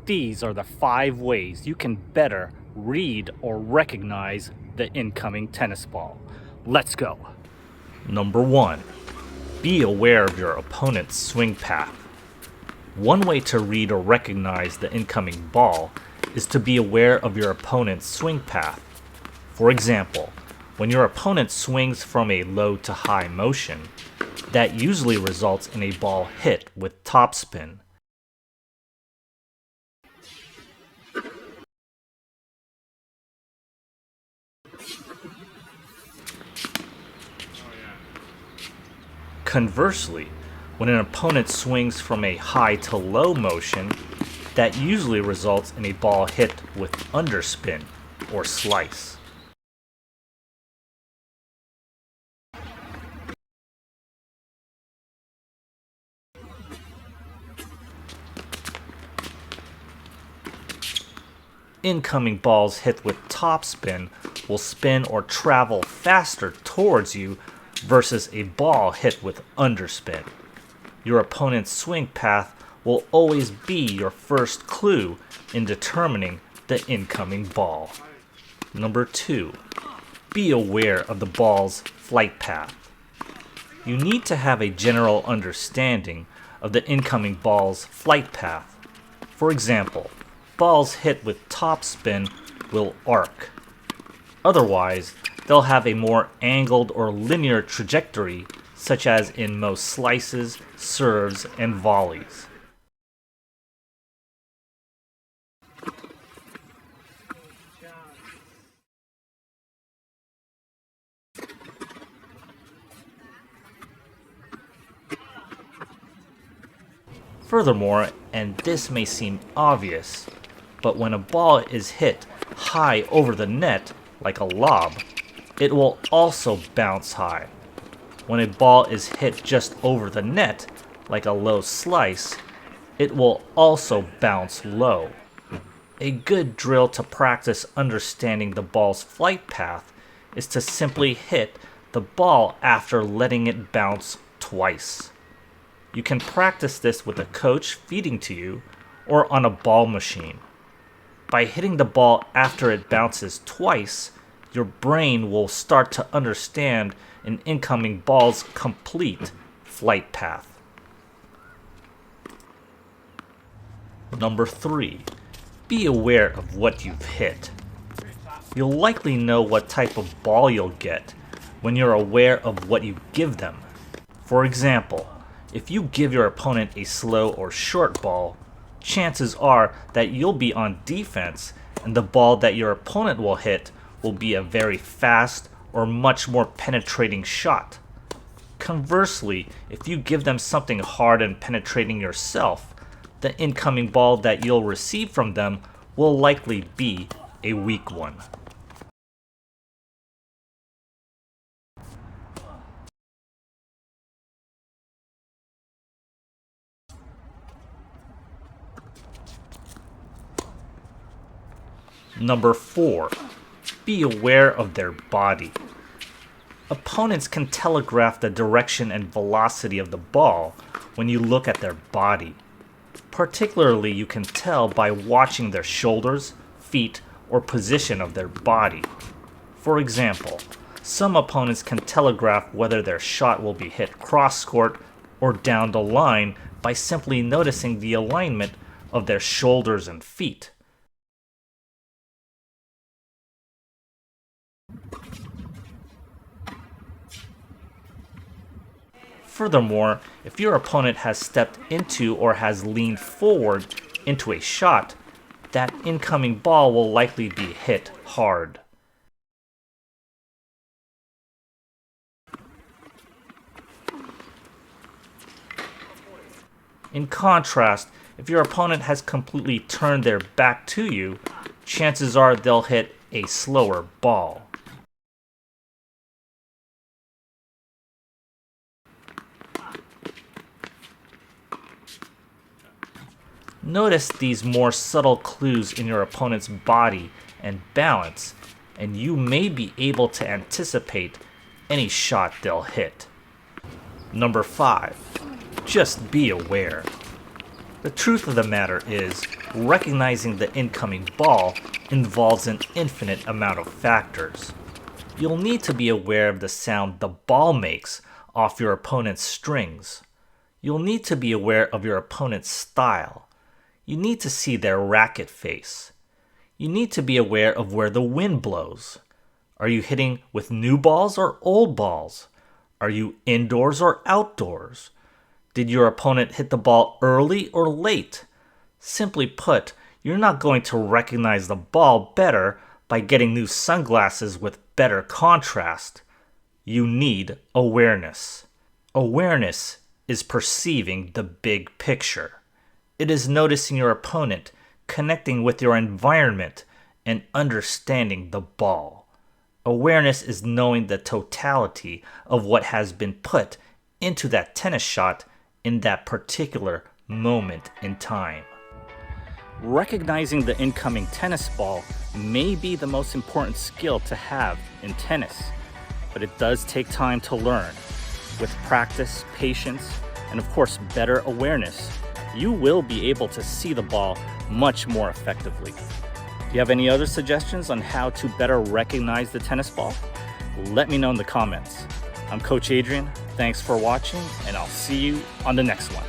These are the 5 ways you can better read or recognize the incoming tennis ball. Let's go. Number 1. Be aware of your opponent's swing path. One way to read or recognize the incoming ball is to be aware of your opponent's swing path. For example, when your opponent swings from a low to high motion, that usually results in a ball hit with topspin. Conversely, when an opponent swings from a high to low motion, that usually results in a ball hit with underspin or slice. Incoming balls hit with topspin will spin or travel faster towards you versus a ball hit with underspin. Your opponent's swing path will always be your first clue in determining the incoming ball. Number 2. Be aware of the ball's flight path. You need to have a general understanding of the incoming ball's flight path. For example, balls hit with topspin will arc. Otherwise, they'll have a more angled or linear trajectory, such as in most slices, serves, and volleys. Furthermore, and this may seem obvious, but when a ball is hit high over the net, like a lob, it will also bounce high. When a ball is hit just over the net, like a low slice, it will also bounce low. A good drill to practice understanding the ball's flight path is to simply hit the ball after letting it bounce twice. You can practice this with a coach feeding to you or on a ball machine. By hitting the ball after it bounces twice, your brain will start to understand an incoming ball's complete flight path. Number 3. Be aware of what you've hit. You'll likely know what type of ball you'll get when you're aware of what you give them. For example, if you give your opponent a slow or short ball, chances are that you'll be on defense and the ball that your opponent will hit will be a very fast or much more penetrating shot. Conversely, if you give them something hard and penetrating yourself, the incoming ball that you'll receive from them will likely be a weak one. Number 4. Be aware of their body. Opponents can telegraph the direction and velocity of the ball when you look at their body. Particularly, you can tell by watching their shoulders, feet, or position of their body. For example, some opponents can telegraph whether their shot will be hit cross-court or down the line by simply noticing the alignment of their shoulders and feet. Furthermore, if your opponent has stepped into or has leaned forward into a shot, that incoming ball will likely be hit hard. In contrast, if your opponent has completely turned their back to you, chances are they'll hit a slower ball. Notice these more subtle clues in your opponent's body and balance, and you may be able to anticipate any shot they'll hit. Number 5. Just be aware. The truth of the matter is, recognizing the incoming ball involves an infinite amount of factors. You'll need to be aware of the sound the ball makes off your opponent's strings. You'll need to be aware of your opponent's style. You need to see their racket face. You need to be aware of where the wind blows. Are you hitting with new balls or old balls? Are you indoors or outdoors? Did your opponent hit the ball early or late? Simply put, you're not going to recognize the ball better by getting new sunglasses with better contrast. You need awareness. Awareness is perceiving the big picture. It is noticing your opponent, connecting with your environment, and understanding the ball. Awareness is knowing the totality of what has been put into that tennis shot in that particular moment in time. Recognizing the incoming tennis ball may be the most important skill to have in tennis, but it does take time to learn. With practice, patience, and of course better awareness, you will be able to see the ball much more effectively. Do you have any other suggestions on how to better recognize the tennis ball? Let me know in the comments. I'm Coach Adrian. Thanks for watching, and I'll see you on the next one.